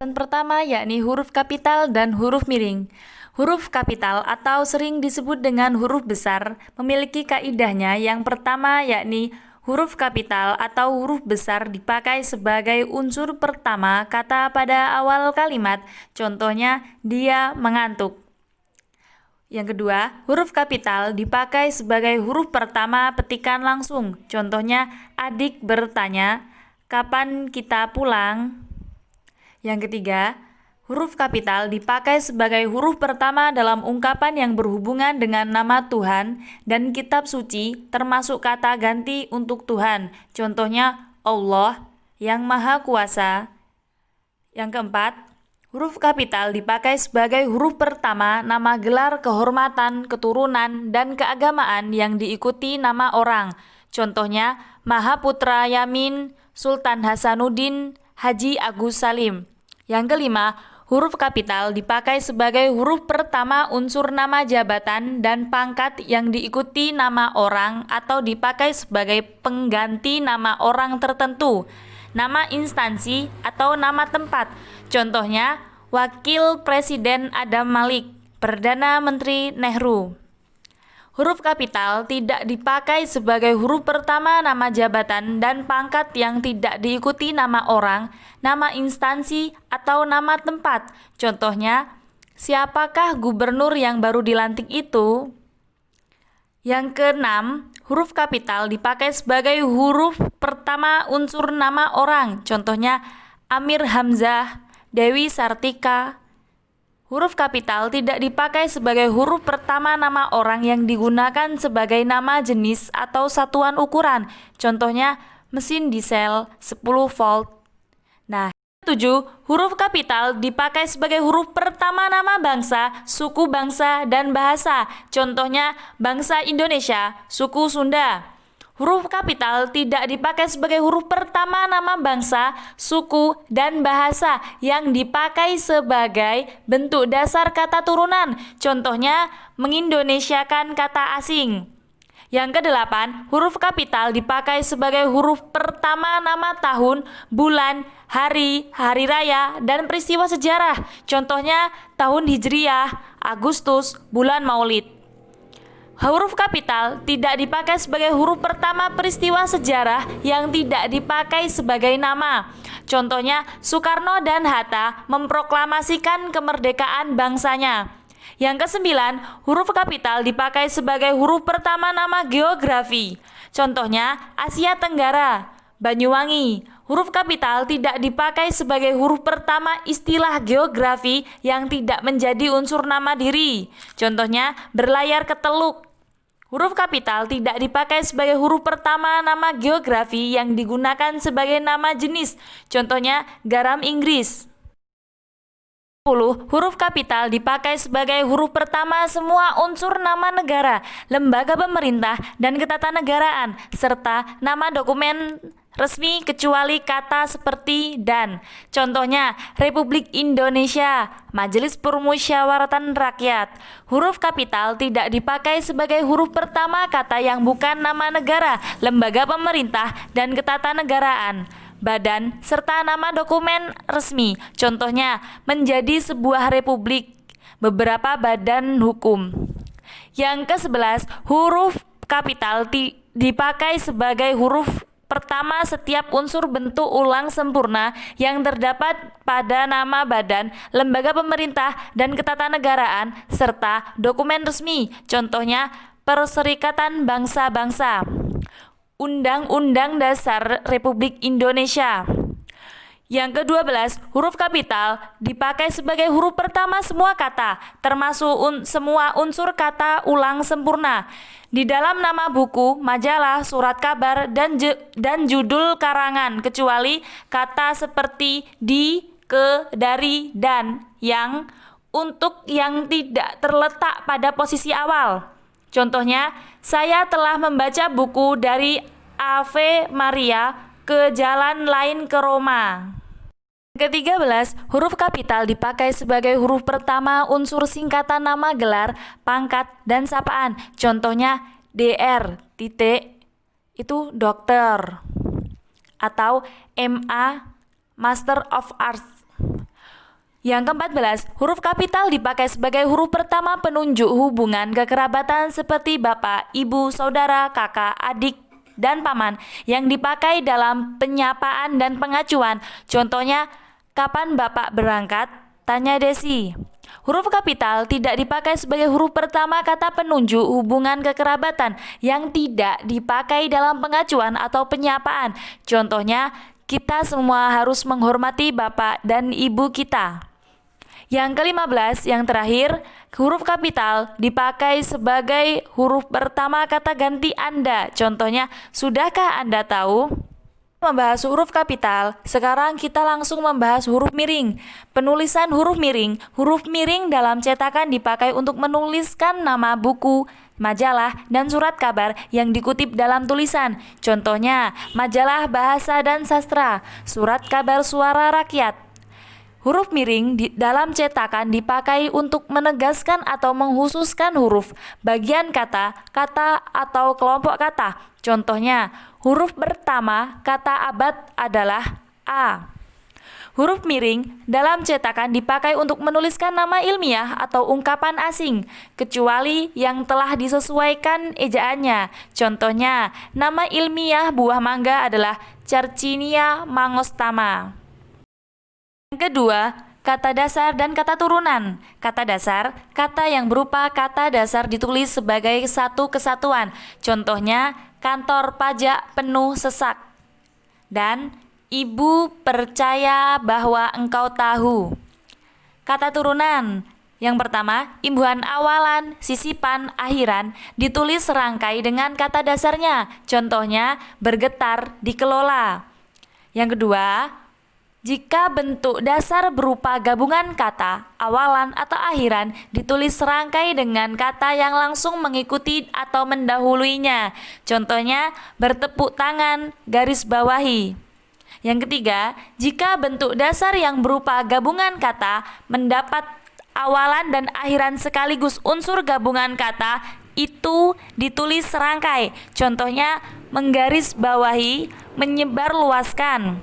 Yang pertama yakni huruf kapital dan huruf miring. Huruf kapital atau sering disebut dengan huruf besar memiliki kaidahnya. Yang pertama yakni huruf kapital atau huruf besar dipakai sebagai unsur pertama kata pada awal kalimat. Contohnya, dia mengantuk. Yang kedua, huruf kapital dipakai sebagai huruf pertama petikan langsung. Contohnya, adik bertanya, kapan kita pulang? Yang ketiga, huruf kapital dipakai sebagai huruf pertama dalam ungkapan yang berhubungan dengan nama Tuhan dan kitab suci, termasuk kata ganti untuk Tuhan. Contohnya, Allah yang Maha Kuasa. Yang keempat, huruf kapital dipakai sebagai huruf pertama nama gelar kehormatan, keturunan, dan keagamaan yang diikuti nama orang. Contohnya, Mahaputra Yamin, Sultan Hasanuddin, Haji Agus Salim. Yang kelima, huruf kapital dipakai sebagai huruf pertama unsur nama jabatan dan pangkat yang diikuti nama orang atau dipakai sebagai pengganti nama orang tertentu, nama instansi atau nama tempat. Contohnya, Wakil Presiden Adam Malik, Perdana Menteri Nehru. Huruf kapital tidak dipakai sebagai huruf pertama nama jabatan dan pangkat yang tidak diikuti nama orang, nama instansi, atau nama tempat. Contohnya, siapakah gubernur yang baru dilantik itu? Yang keenam, huruf kapital dipakai sebagai huruf pertama unsur nama orang. Contohnya, Amir Hamzah, Dewi Sartika. Huruf kapital tidak dipakai sebagai huruf pertama nama orang yang digunakan sebagai nama jenis atau satuan ukuran. Contohnya, mesin diesel 10 volt. Nah, 7. Huruf kapital dipakai sebagai huruf pertama nama bangsa, suku bangsa, dan bahasa. Contohnya, bangsa Indonesia, suku Sunda. Huruf kapital tidak dipakai sebagai huruf pertama nama bangsa, suku, dan bahasa yang dipakai sebagai bentuk dasar kata turunan. Contohnya, mengindonesiakan kata asing. Yang kedelapan, huruf kapital dipakai sebagai huruf pertama nama tahun, bulan, hari, hari raya, dan peristiwa sejarah. Contohnya, tahun Hijriah, Agustus, bulan Maulid. Huruf kapital tidak dipakai sebagai huruf pertama peristiwa sejarah yang tidak dipakai sebagai nama. Contohnya, Soekarno dan Hatta memproklamasikan kemerdekaan bangsanya. Yang kesembilan, huruf kapital dipakai sebagai huruf pertama nama geografi. Contohnya, Asia Tenggara, Banyuwangi. Huruf kapital tidak dipakai sebagai huruf pertama istilah geografi yang tidak menjadi unsur nama diri. Contohnya, berlayar ke Teluk. Huruf kapital tidak dipakai sebagai huruf pertama nama geografi yang digunakan sebagai nama jenis. Contohnya, garam Inggris. 10. Huruf kapital dipakai sebagai huruf pertama semua unsur nama negara, lembaga pemerintah, dan ketatanegaraan, serta nama dokumen resmi kecuali kata seperti dan. Contohnya, Republik Indonesia, Majelis Permusyawaratan Rakyat. Huruf kapital tidak dipakai sebagai huruf pertama kata yang bukan nama negara, lembaga pemerintah, dan ketatanegaraan, badan, serta nama dokumen resmi. Contohnya, menjadi sebuah republik, beberapa badan hukum. Yang ke-11, huruf kapital dipakai sebagai huruf pertama setiap unsur bentuk ulang sempurna yang terdapat pada nama badan, lembaga pemerintah, dan ketatanegaraan, serta dokumen resmi. Contohnya, Perserikatan Bangsa-Bangsa, Undang-Undang Dasar Republik Indonesia. Yang ke-12, huruf kapital dipakai sebagai huruf pertama semua kata, termasuk semua unsur kata ulang sempurna. Di dalam nama buku, majalah, surat kabar, dan judul karangan, kecuali kata seperti di, ke, dari, dan, yang, untuk yang tidak terletak pada posisi awal. Contohnya, saya telah membaca buku dari Ave Maria ke jalan lain ke Roma. Ke-13, huruf kapital dipakai sebagai huruf pertama unsur singkatan nama gelar, pangkat, dan sapaan. Contohnya, DR, titik, itu dokter. Atau MA, Master of Arts. Yang ke-14, huruf kapital dipakai sebagai huruf pertama penunjuk hubungan kekerabatan seperti bapak, ibu, saudara, kakak, adik, dan paman yang dipakai dalam penyapaan dan pengacuan. Contohnya, kapan bapak berangkat? Tanya Desi. Huruf kapital tidak dipakai sebagai huruf pertama kata penunjuk hubungan kekerabatan yang tidak dipakai dalam pengacuan atau penyapaan. Contohnya, kita semua harus menghormati bapak dan ibu kita. Yang ke-15, yang terakhir, huruf kapital dipakai sebagai huruf pertama kata ganti Anda. Contohnya, sudahkah Anda tahu? Membahas huruf kapital, sekarang kita langsung membahas huruf miring. Penulisan huruf miring dalam cetakan dipakai untuk menuliskan nama buku, majalah, dan surat kabar yang dikutip dalam tulisan. Contohnya, majalah Bahasa dan Sastra, surat kabar Suara Rakyat. Huruf miring dalam cetakan dipakai untuk menegaskan atau menghususkan huruf, bagian kata, atau kelompok kata. Contohnya, huruf pertama kata abad adalah A. Huruf miring dalam cetakan dipakai untuk menuliskan nama ilmiah atau ungkapan asing, kecuali yang telah disesuaikan ejaannya. Contohnya, nama ilmiah buah mangga adalah Carcinia mangostama. Yang kedua, kata dasar dan kata turunan. Kata dasar, kata yang berupa kata dasar ditulis sebagai satu kesatuan. Contohnya, kantor pajak penuh sesak. Dan ibu percaya bahwa engkau tahu. Kata turunan. Yang pertama, imbuhan awalan, sisipan, akhiran ditulis serangkai dengan kata dasarnya. Contohnya, bergetar, dikelola. Yang kedua, jika bentuk dasar berupa gabungan kata, awalan, atau akhiran ditulis serangkai dengan kata yang langsung mengikuti atau mendahuluinya. Contohnya, bertepuk tangan, garis bawahi. Yang ketiga, jika bentuk dasar yang berupa gabungan kata mendapat awalan dan akhiran sekaligus unsur gabungan kata, itu ditulis serangkai. Contohnya, menggaris bawahi, menyebar luaskan.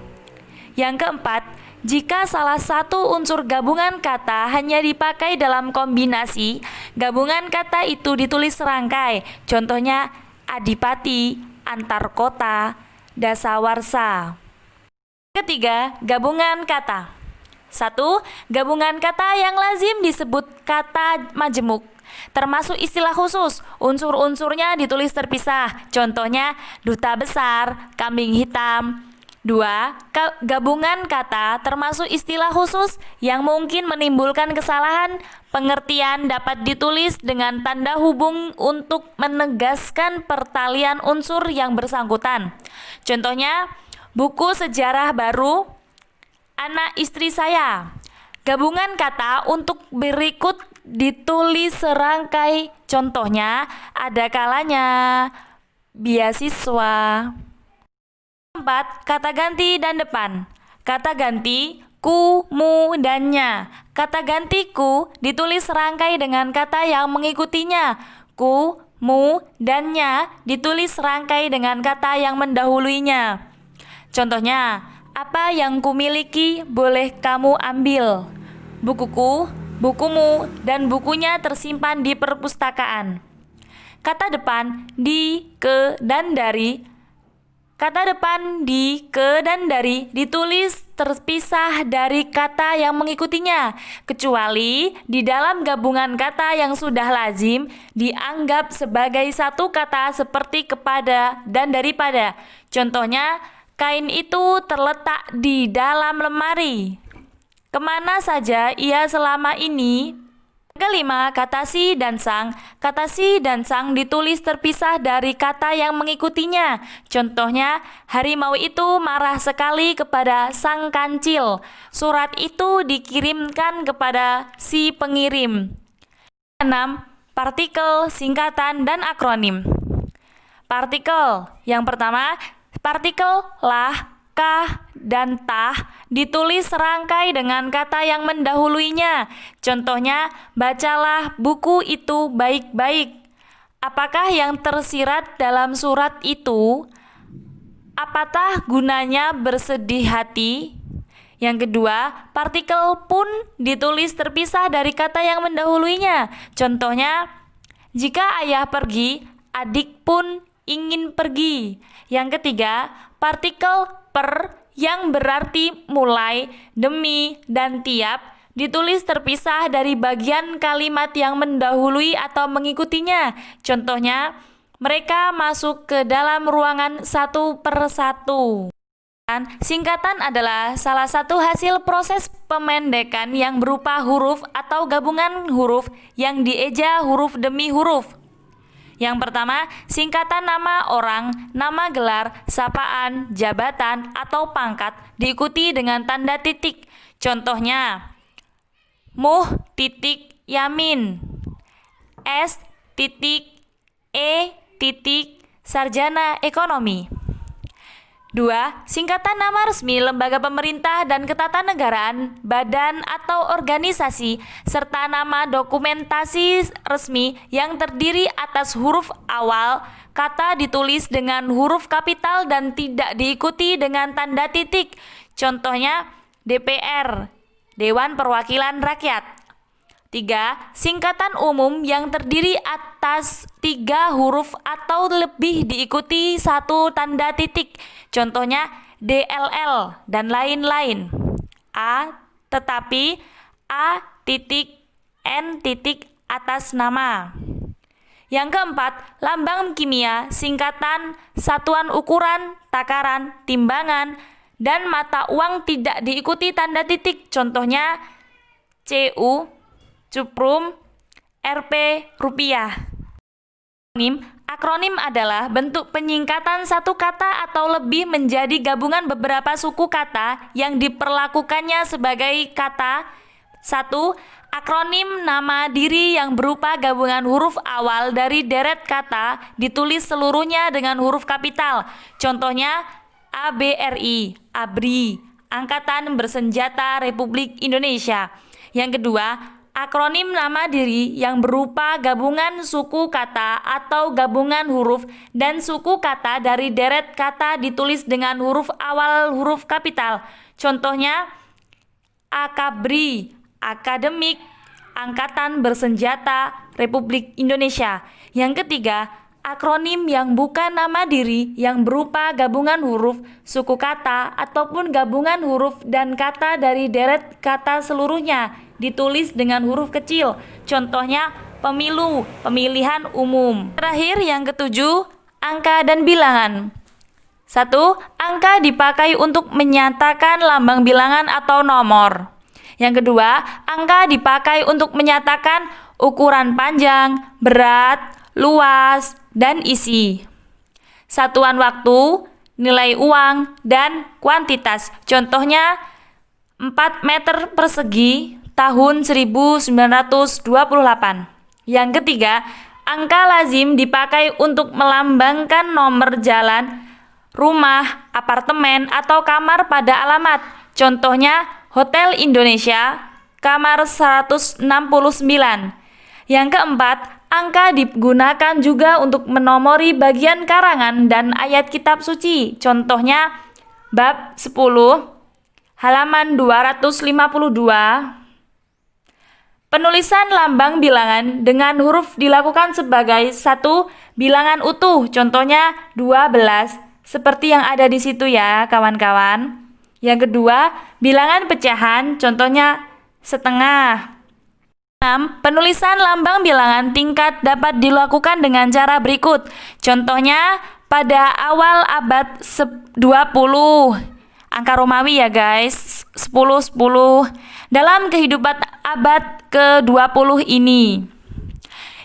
Yang keempat, jika salah satu unsur gabungan kata hanya dipakai dalam kombinasi, gabungan kata itu ditulis serangkai. Contohnya, adipati, antar kota, dasawarsa. Ketiga, gabungan kata. 1. Gabungan kata yang lazim disebut kata majemuk, termasuk istilah khusus. Unsur-unsurnya ditulis terpisah. Contohnya, duta besar, kambing hitam. 2. Gabungan kata termasuk istilah khusus yang mungkin menimbulkan kesalahan pengertian dapat ditulis dengan tanda hubung untuk menegaskan pertalian unsur yang bersangkutan. Contohnya, buku sejarah baru anak istri saya. Gabungan kata untuk berikut ditulis serangkai. Contohnya, ada kalanya, beasiswa. 4. Kata ganti dan depan. Kata ganti ku, mu, dan nya. Kata ganti ku ditulis serangkai dengan kata yang mengikutinya. Ku, mu, dan nya ditulis serangkai dengan kata yang mendahuluinya. Contohnya, apa yang kumiliki boleh kamu ambil. Bukuku, bukumu, dan bukunya tersimpan di perpustakaan. Kata depan di, ke, dan dari. Kata depan di, ke, dan dari ditulis terpisah dari kata yang mengikutinya, kecuali di dalam gabungan kata yang sudah lazim dianggap sebagai satu kata seperti kepada dan daripada. Contohnya, kain itu terletak di dalam lemari. Kemana saja ia selama ini? Kelima, kata si dan sang. Kata si dan sang ditulis terpisah dari kata yang mengikutinya. Contohnya, harimau itu marah sekali kepada sang kancil. Surat itu dikirimkan kepada si pengirim. 6. Partikel, singkatan, dan akronim. Partikel. Yang pertama, partikel lah, kah, dan tah ditulis serangkai dengan kata yang mendahuluinya. Contohnya, bacalah buku itu baik-baik. Apakah yang tersirat dalam surat itu? Apatah gunanya bersedih hati? Yang kedua, partikel pun ditulis terpisah dari kata yang mendahuluinya. Contohnya, jika ayah pergi, adik pun ingin pergi. Yang ketiga, partikel per yang berarti mulai, demi, dan tiap ditulis terpisah dari bagian kalimat yang mendahului atau mengikutinya. Contohnya, mereka masuk ke dalam ruangan satu per satu. Singkatan adalah salah satu hasil proses pemendekan yang berupa huruf atau gabungan huruf yang dieja huruf demi huruf. Yang pertama, singkatan nama orang, nama gelar, sapaan, jabatan, atau pangkat diikuti dengan tanda titik. Contohnya, Muh titik Yamin, S titik E titik sarjana ekonomi. 2. Singkatan nama resmi lembaga pemerintah dan ketatanegaraan, badan atau organisasi, serta nama dokumentasi resmi yang terdiri atas huruf awal kata ditulis dengan huruf kapital dan tidak diikuti dengan tanda titik. Contohnya, DPR, Dewan Perwakilan Rakyat. 3. Singkatan umum yang terdiri atas 3 huruf atau lebih diikuti satu tanda titik. Contohnya DLL dan lain-lain. A, tetapi, A titik, N titik atas nama. Yang keempat, lambang kimia, singkatan, satuan ukuran, takaran, timbangan, dan mata uang tidak diikuti tanda titik. Contohnya CU, cuprum, Rp, rupiah. Akronim adalah bentuk penyingkatan satu kata atau lebih menjadi gabungan beberapa suku kata yang diperlakukannya sebagai kata. 1. Akronim nama diri yang berupa gabungan huruf awal dari deret kata ditulis seluruhnya dengan huruf kapital. Contohnya ABRI, ABRI, Angkatan Bersenjata Republik Indonesia. Yang kedua, akronim nama diri yang berupa gabungan suku kata atau gabungan huruf dan suku kata dari deret kata ditulis dengan huruf awal huruf kapital. Contohnya AKABRI, Akademik Angkatan Bersenjata Republik Indonesia. Yang ketiga, akronim yang bukan nama diri yang berupa gabungan huruf, suku kata, ataupun gabungan huruf dan kata dari deret kata seluruhnya ditulis dengan huruf kecil. Contohnya pemilu, pemilihan umum. Terakhir yang ketujuh, angka dan bilangan. 1. Angka dipakai untuk menyatakan lambang bilangan atau nomor. Yang kedua, angka dipakai untuk menyatakan ukuran panjang, berat, luas, dan isi. Satuan waktu, nilai uang, dan kuantitas. Contohnya 4 meter persegi tahun 1928. Yang ketiga, angka lazim dipakai untuk melambangkan nomor jalan, rumah, apartemen, atau kamar pada alamat. Contohnya Hotel Indonesia, kamar 169. Yang keempat, angka digunakan juga untuk menomori bagian karangan dan ayat kitab suci. Contohnya bab 10, halaman 252. Penulisan lambang bilangan dengan huruf dilakukan sebagai satu bilangan utuh, contohnya 12, seperti yang ada di situ ya kawan-kawan. Yang kedua, bilangan pecahan, contohnya setengah. 6. Penulisan lambang bilangan tingkat dapat dilakukan dengan cara berikut. Contohnya pada awal abad 20. Angka Romawi ya guys, 10, 10. Dalam kehidupan abad ke-20 ini.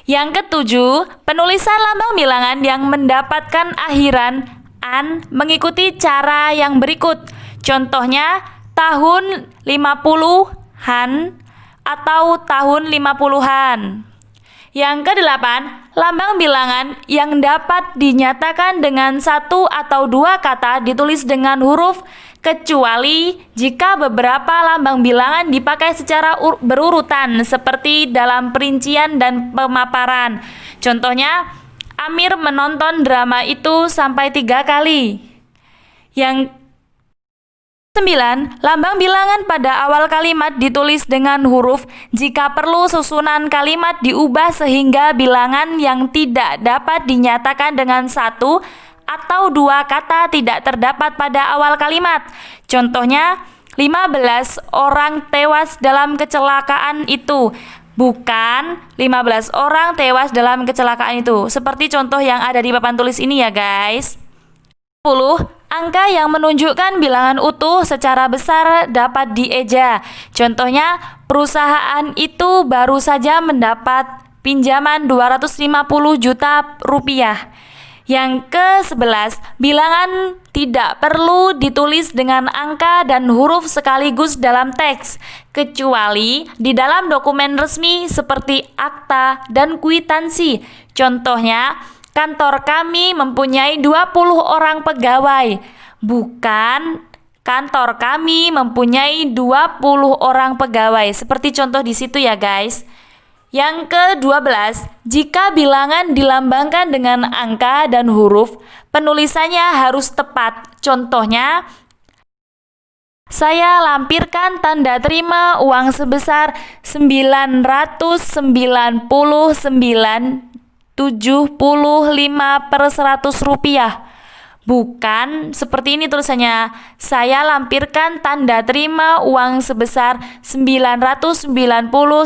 Yang ketujuh, penulisan lambang bilangan yang mendapatkan akhiran an mengikuti cara yang berikut. Contohnya tahun 50-an atau tahun 50-an. Yang kedelapan, lambang bilangan yang dapat dinyatakan dengan satu atau dua kata ditulis dengan huruf kecuali jika beberapa lambang bilangan dipakai secara berurutan seperti dalam perincian dan pemaparan. Contohnya, Amir menonton drama itu sampai 3 kali. Yang 9. Lambang bilangan pada awal kalimat ditulis dengan huruf. Jika perlu, susunan kalimat diubah sehingga bilangan yang tidak dapat dinyatakan dengan satu atau dua kata tidak terdapat pada awal kalimat. Contohnya, 15 orang tewas dalam kecelakaan itu. Bukan 15 orang tewas dalam kecelakaan itu. Seperti contoh yang ada di papan tulis ini ya guys. 10. Angka yang menunjukkan bilangan utuh secara besar dapat dieja. Contohnya, perusahaan itu baru saja mendapat pinjaman 250 juta rupiah. Yang ke-11, bilangan tidak perlu ditulis dengan angka dan huruf sekaligus dalam teks, kecuali di dalam dokumen resmi seperti akta dan kwitansi. Contohnya, kantor kami mempunyai 20 orang pegawai. Bukan kantor kami mempunyai 20 orang pegawai. Seperti contoh di situ ya guys. Yang ke-12, jika bilangan dilambangkan dengan angka dan huruf, penulisannya harus tepat. Contohnya, saya lampirkan tanda terima uang sebesar 999,75 per 100 rupiah. Bukan seperti ini tulisannya. Saya lampirkan tanda terima uang sebesar 999,75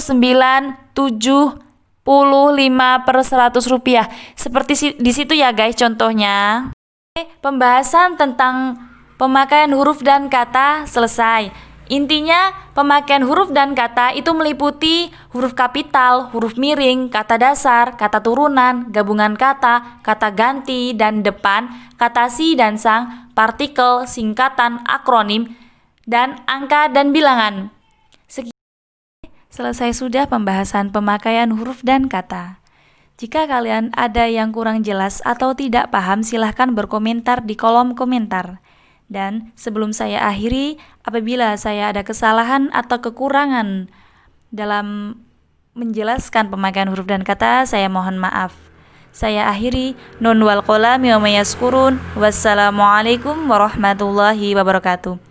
per 100 rupiah. Seperti di situ ya guys contohnya. Pembahasan tentang pemakaian huruf dan kata selesai. Intinya, pemakaian huruf dan kata itu meliputi huruf kapital, huruf miring, kata dasar, kata turunan, gabungan kata, kata ganti dan depan, kata si dan sang, partikel, singkatan, akronim, dan angka dan bilangan. Selesai sudah pembahasan pemakaian huruf dan kata. Jika kalian ada yang kurang jelas atau tidak paham, silahkan berkomentar di kolom komentar. Dan sebelum saya akhiri, apabila saya ada kesalahan atau kekurangan dalam menjelaskan pemakaian huruf dan kata, saya mohon maaf. Saya akhiri, nun wal qalami wa ma yaskurun. Wassalamualaikum warahmatullahi wabarakatuh.